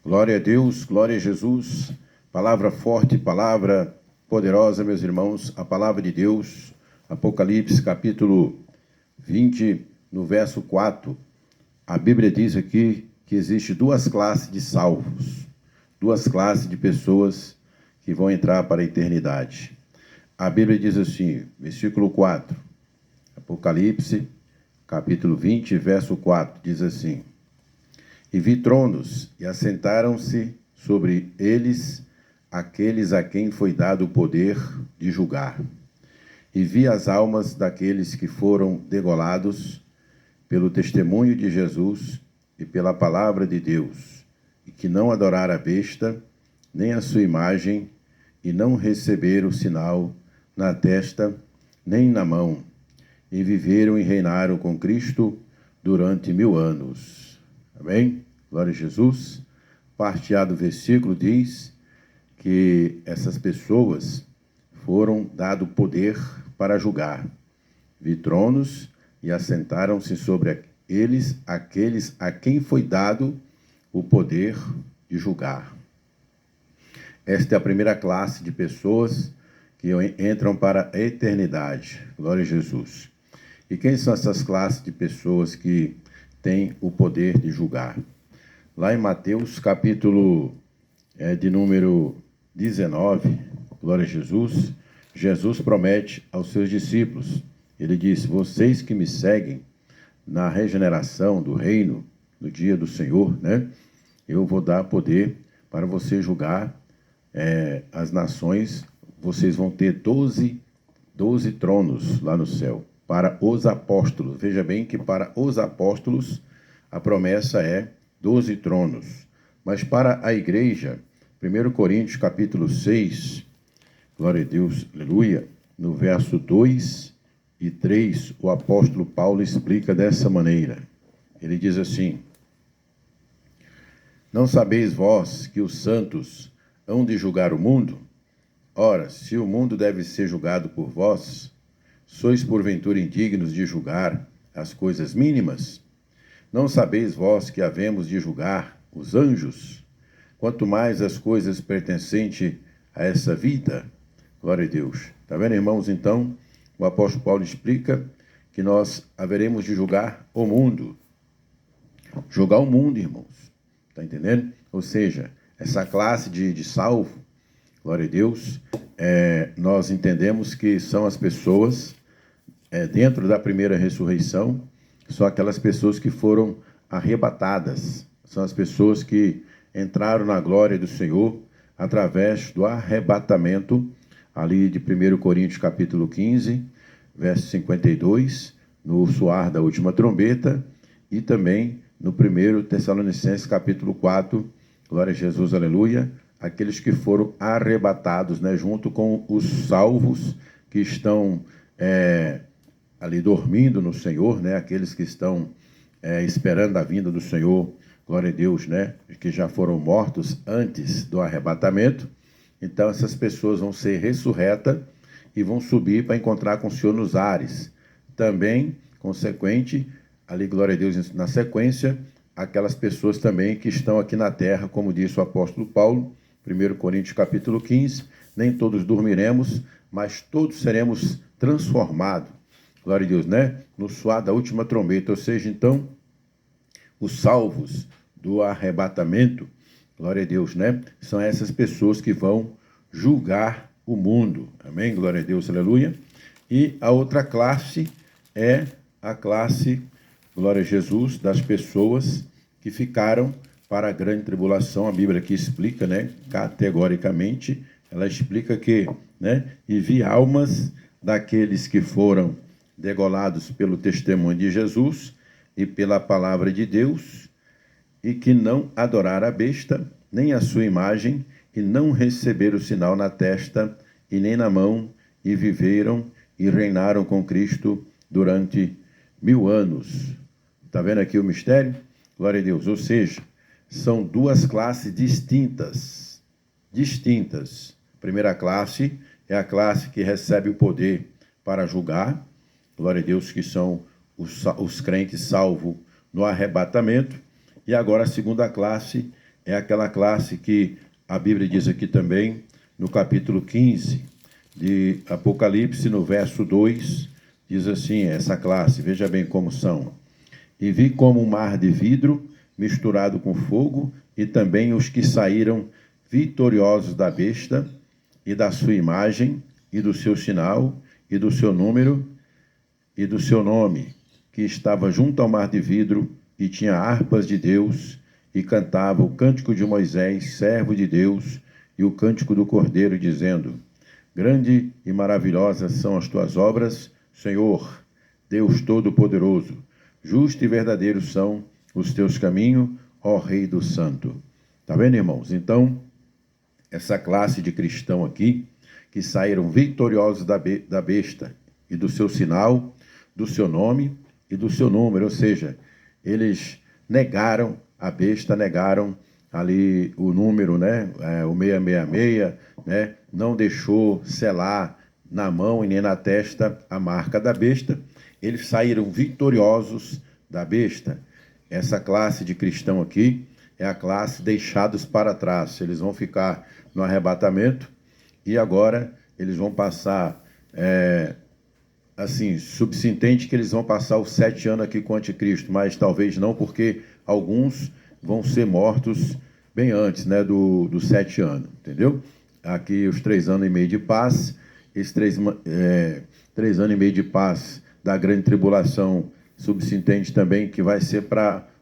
Glória a Deus, glória a Jesus. Palavra forte, palavra poderosa, meus irmãos. A palavra de Deus, Apocalipse, capítulo 20, no verso 4. A Bíblia diz aqui que existe duas classes de salvos, duas classes de pessoas que vão entrar para a eternidade. A Bíblia diz assim, versículo 4, Apocalipse, capítulo 20, verso 4, diz assim: E vi tronos, e assentaram-se sobre eles aqueles a quem foi dado o poder de julgar. E vi as almas daqueles que foram degolados pelo testemunho de Jesus e pela palavra de Deus, e que não adoraram a besta, nem a sua imagem, e não receberam o sinal na testa, nem na mão, e viveram e reinaram com Cristo durante 1000 anos. Amém? Glória a Jesus. Parte A do versículo diz que essas pessoas foram dado poder para julgar. Vi tronos e assentaram-se sobre eles aqueles a quem foi dado o poder de julgar. Esta é a primeira classe de pessoas que entram para a eternidade. Glória a Jesus. E quem são essas classes de pessoas que têm o poder de julgar? Lá em Mateus, capítulo de número 19, glória a Jesus, Jesus promete aos seus discípulos, ele diz: vocês que me seguem na regeneração do reino, no dia do Senhor, né? Eu vou dar poder para você julgar as nações. Vocês vão ter 12 tronos lá no céu, para os apóstolos. Veja bem que para os apóstolos a promessa é 12 tronos. Mas para a igreja, 1 Coríntios capítulo 6, glória a Deus, aleluia, no verso 2 e 3, o apóstolo Paulo explica dessa maneira. Ele diz assim: Não sabeis vós que os santos hão de julgar o mundo? Ora, se o mundo deve ser julgado por vós, sois porventura indignos de julgar as coisas mínimas? Não sabeis vós que havemos de julgar os anjos? Quanto mais as coisas pertencentes a essa vida? Glória a Deus. Está vendo, irmãos? Então, o apóstolo Paulo explica que nós haveremos de julgar o mundo. Julgar o mundo, irmãos. Está entendendo? Ou seja, essa classe de salvo, glória a Deus, nós entendemos que são as pessoas dentro da primeira ressurreição, são aquelas pessoas que foram arrebatadas, são as pessoas que entraram na glória do Senhor através do arrebatamento, ali de 1 Coríntios capítulo 15, verso 52, no soar da última trombeta, e também no 1 Tessalonicenses capítulo 4, glória a Jesus, aleluia, aqueles que foram arrebatados, né, junto com os salvos que estão ali dormindo no Senhor, né? Aqueles que estão esperando a vinda do Senhor, glória a Deus, né? Que já foram mortos antes do arrebatamento. Então essas pessoas vão ser ressurretas e vão subir para encontrar com o Senhor nos ares. Também, consequente, ali, glória a Deus, na sequência, aquelas pessoas também que estão aqui na terra, como disse o apóstolo Paulo, 1 Coríntios capítulo 15, nem todos dormiremos, mas todos seremos transformados. Glória a Deus, né? No soar da última trombeta, ou seja, então, os salvos do arrebatamento, glória a Deus, né? São essas pessoas que vão julgar o mundo. Amém? Glória a Deus, aleluia. E a outra classe é a classe, glória a Jesus, das pessoas que ficaram para a grande tribulação. A Bíblia aqui explica, né? Categoricamente, ela explica que, né? E vi almas daqueles que foram degolados pelo testemunho de Jesus e pela palavra de Deus, e que não adoraram a besta, nem a sua imagem, e não receberam o sinal na testa e nem na mão, e viveram e reinaram com Cristo durante 1000 anos. Está vendo aqui o mistério? Glória a Deus. Ou seja, são duas classes distintas. A primeira classe é a classe que recebe o poder para julgar, glória a Deus, que são os crentes salvos no arrebatamento. E agora a segunda classe é aquela classe que a Bíblia diz aqui também, no capítulo 15 de Apocalipse, no verso 2, diz assim, essa classe, veja bem como são. E vi como um mar de vidro misturado com fogo, e também os que saíram vitoriosos da besta, e da sua imagem, e do seu sinal, e do seu número, e do seu nome, que estava junto ao mar de vidro, e tinha harpas de Deus, e cantava o cântico de Moisés, servo de Deus, e o cântico do Cordeiro, dizendo: Grande e maravilhosas são as tuas obras, Senhor, Deus Todo-Poderoso. Justo e verdadeiro são os teus caminhos, ó Rei do Santo. Tá vendo, irmãos? Então, essa classe de cristão aqui, que saíram vitoriosos da besta, e do seu sinal, do seu nome e do seu número, ou seja, eles negaram a besta, negaram ali o número, né, o 666, né, não deixou selar na mão e nem na testa a marca da besta, eles saíram vitoriosos da besta. Essa classe de cristão aqui é a classe deixados para trás, eles vão ficar no arrebatamento e agora eles vão passar, assim, subsintente que eles vão passar os 7 anos aqui com o anticristo, mas talvez não, porque alguns vão ser mortos bem antes, né, dos 7 anos, entendeu? Aqui os 3 anos e meio de paz, esses 3 anos e meio de paz da grande tribulação subsintente também, que vai ser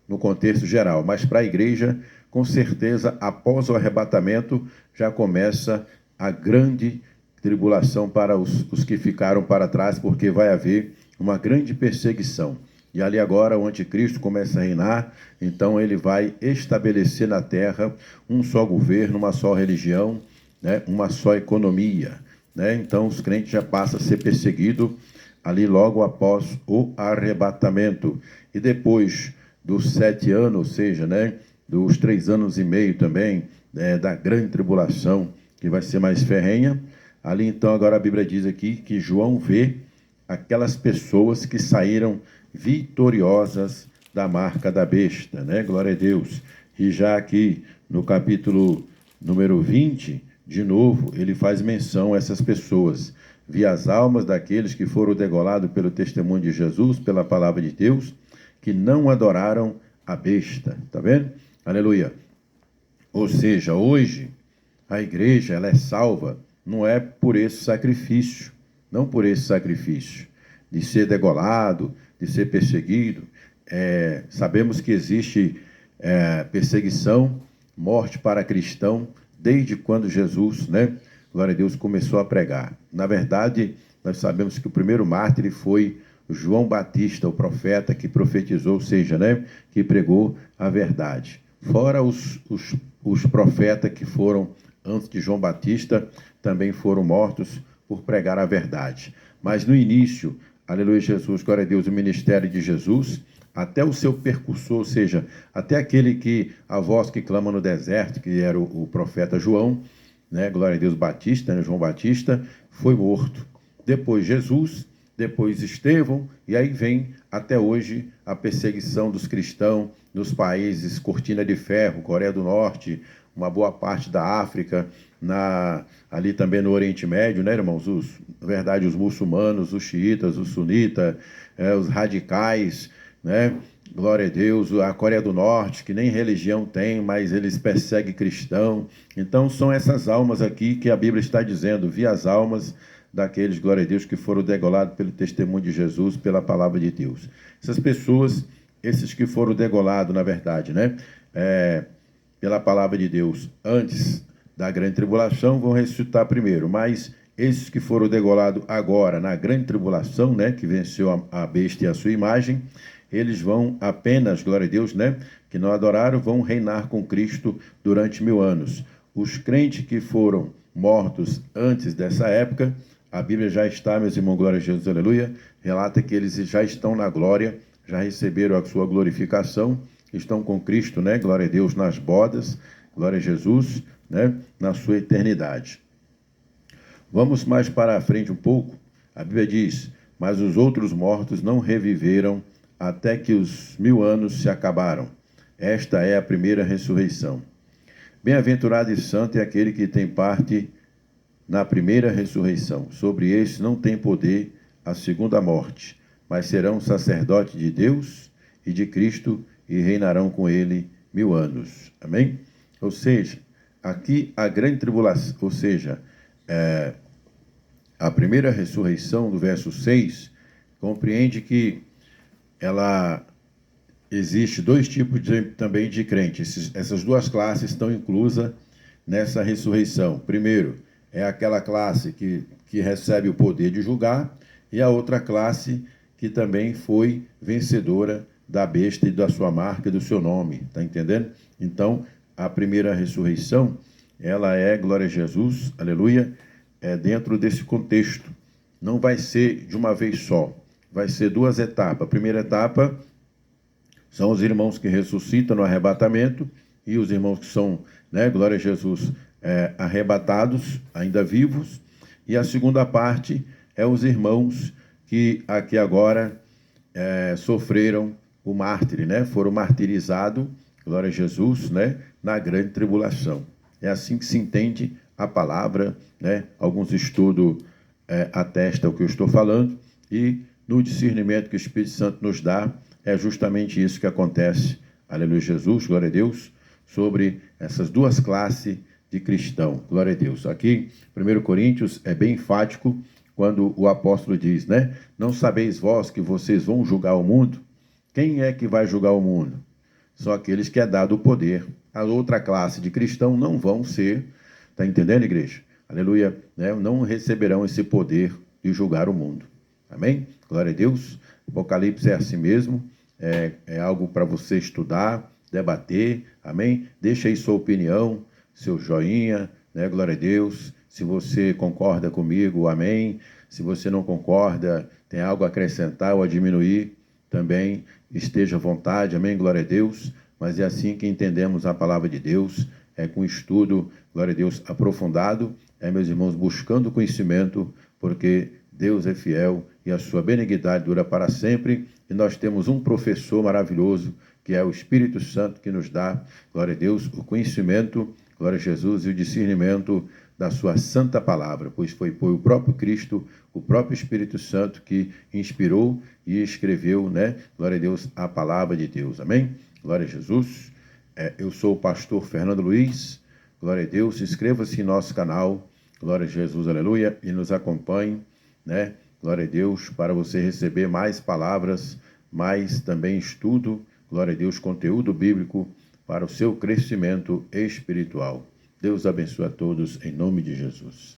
no contexto geral, mas para a igreja, com certeza, após o arrebatamento, já começa a grande tribulação para os que ficaram para trás, porque vai haver uma grande perseguição. E ali agora o anticristo começa a reinar, então ele vai estabelecer na terra um só governo, uma só religião, né, uma só economia, né? Então os crentes já passam a ser perseguidos ali logo após o arrebatamento. E depois dos 7 anos, ou seja, né, dos 3 anos e meio também, da grande tribulação, que vai ser mais ferrenha, ali então agora a Bíblia diz aqui que João vê aquelas pessoas que saíram vitoriosas da marca da besta, né? Glória a Deus. E já aqui no capítulo número 20, de novo, ele faz menção a essas pessoas. Vi as almas daqueles que foram degolados pelo testemunho de Jesus, pela palavra de Deus, que não adoraram a besta. Tá vendo? Aleluia. Ou seja, hoje a igreja ela é salva, não é por esse sacrifício, não por esse sacrifício de ser degolado, de ser perseguido. Sabemos que existe perseguição, morte para cristão, desde quando Jesus, né, glória a Deus, começou a pregar. Na verdade, nós sabemos que o primeiro mártir foi João Batista, o profeta que profetizou, ou seja, né, que pregou a verdade. Fora os profetas que foram antes de João Batista, também foram mortos por pregar a verdade. Mas no início, aleluia Jesus, glória a Deus, o ministério de Jesus, até o seu percursor, ou seja, até aquele que, a voz que clama no deserto, que era o profeta João, né, glória a Deus Batista, né, João Batista, foi morto. Depois Jesus, depois Estevão, e aí vem até hoje a perseguição dos cristãos nos países Cortina de Ferro, Coreia do Norte, uma boa parte da África, ali também no Oriente Médio, né, irmãos? Na verdade, os muçulmanos, os xiitas, os sunitas, os radicais, né? Glória a Deus, a Coreia do Norte, que nem religião tem, mas eles perseguem cristão. Então, são essas almas aqui que a Bíblia está dizendo, vi as almas daqueles, glória a Deus, que foram degolados pelo testemunho de Jesus, pela palavra de Deus. Essas pessoas, esses que foram degolados, na verdade, né? Pela palavra de Deus, antes da grande tribulação, vão ressuscitar primeiro, mas esses que foram degolados agora, na grande tribulação, né, que venceu a besta e a sua imagem, eles vão apenas, glória a Deus, né, que não adoraram, vão reinar com Cristo durante 1000 anos. Os crentes que foram mortos antes dessa época, a Bíblia já está, meus irmãos, glória a Jesus, aleluia, relata que eles já estão na glória, já receberam a sua glorificação, estão com Cristo, né, glória a Deus, nas bodas, glória a Jesus, né, na sua eternidade. Vamos mais para a frente um pouco. A Bíblia diz, mas os outros mortos não reviveram até que os 1000 anos se acabaram. Esta é a primeira ressurreição. Bem-aventurado e santo é aquele que tem parte na primeira ressurreição. Sobre este não tem poder a segunda morte, mas serão sacerdotes de Deus e de Cristo e reinarão com ele 1000 anos. Amém? Ou seja, aqui a grande tribulação, ou seja, a primeira ressurreição, do verso 6, compreende que ela existe dois tipos também de crentes. Essas duas classes estão inclusas nessa ressurreição. Primeiro, é aquela classe que recebe o poder de julgar, e a outra classe que também foi vencedora da besta e da sua marca e do seu nome. Está entendendo? Então, a primeira ressurreição, ela é, glória a Jesus, aleluia, é dentro desse contexto. Não vai ser de uma vez só, vai ser duas etapas. A primeira etapa são os irmãos que ressuscitam no arrebatamento e os irmãos que são, né, glória a Jesus, arrebatados, ainda vivos. E a segunda parte é os irmãos que aqui agora sofreram o mártir, né, foram martirizados, glória a Jesus, né, na grande tribulação. É assim que se entende a palavra, né? Alguns estudos atestam o que eu estou falando, e no discernimento que o Espírito Santo nos dá, é justamente isso que acontece, aleluia Jesus, glória a Deus, sobre essas duas classes de cristão, glória a Deus. Aqui, 1 Coríntios é bem enfático quando o apóstolo diz, né? Não sabeis vós que vocês vão julgar o mundo? Quem é que vai julgar o mundo? São aqueles que é dado o poder. A outra classe de cristão não vão ser, está entendendo, igreja? Aleluia, né? Não receberão esse poder de julgar o mundo. Amém? Glória a Deus. Apocalipse é assim mesmo, é algo para você estudar, debater, amém? Deixa aí sua opinião, seu joinha, né? Glória a Deus. Se você concorda comigo, amém. Se você não concorda, tem algo a acrescentar ou a diminuir, também esteja à vontade, amém? Glória a Deus. Mas é assim que entendemos a palavra de Deus, com estudo, glória a Deus, aprofundado, meus irmãos, buscando conhecimento, porque Deus é fiel e a sua benignidade dura para sempre, e nós temos um professor maravilhoso, que é o Espírito Santo, que nos dá, glória a Deus, o conhecimento, glória a Jesus, e o discernimento da sua santa palavra, pois foi o próprio Cristo, o próprio Espírito Santo que inspirou e escreveu, né, glória a Deus, a palavra de Deus, amém? Glória a Jesus. Eu sou o pastor Fernando Luiz, glória a Deus, inscreva-se em nosso canal, glória a Jesus, aleluia, e nos acompanhe, né? Glória a Deus, para você receber mais palavras, mais também estudo, glória a Deus, conteúdo bíblico para o seu crescimento espiritual. Deus abençoe a todos, em nome de Jesus.